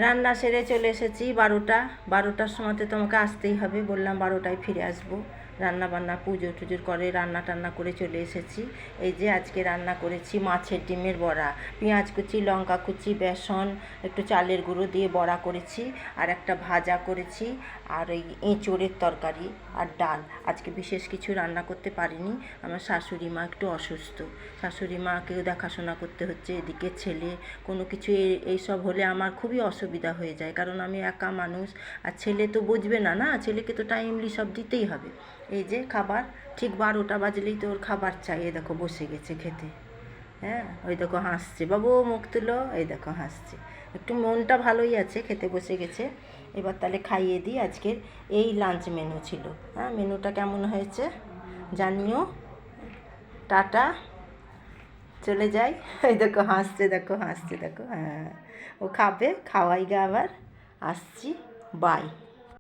রান্না সেরে চলে এসেছি 12টার সময় তো তোমাকে আসতেই হবে, বললাম 12টায় ফিরে আসবো। রান্না বান্না পুজো টুজোর করে রান্না টান্না করে চলে এসেছি। এই যে আজকে রান্না করেছি মাছের ডিমের বড়া, পেঁয়াজ কুচি, লঙ্কা কুচি, বেসন, একটু চালের গুঁড়ো দিয়ে বড়া করেছি, আর একটা ভাজা করেছি, আর ওই এঁচোড়ের তরকারি আর ডাল। আজকে বিশেষ কিছু রান্না করতে পারিনি, আমার শাশুড়ি মা একটু অসুস্থ, শাশুড়ি মাকেও দেখাশোনা করতে হচ্ছে, এদিকে ছেলে, কোনো কিছু এইসব হলে আমার খুবই অসুবিধা হয়ে যায়, কারণ আমি একা মানুষ, আর ছেলে তো বুঝবে না, না ছেলেকে তো টাইমলি সব দিতেই হবে। এই যে খাবার ঠিক 12টা বাজলেই তো ওর খাবার চাই, এই দেখো বসে গেছে খেতে। হ্যাঁ, ওই দেখো হাসছে, বাবু মুখ তুলো, এই দেখো হাসছে, একটু মনটা ভালোই আছে, খেতে বসে গেছে। এবার তাহলে খাইয়ে দিই। আজকের এই লাঞ্চ মেনু ছিল। হ্যাঁ, মেনুটা কেমন হয়েছে জানিও। টাটা, চলে যাই। এই দেখো হাসছে, দেখো হাসছে, দেখো। হ্যাঁ, ও খাবে, খাওয়াই গা আবার। আসছি, বাই।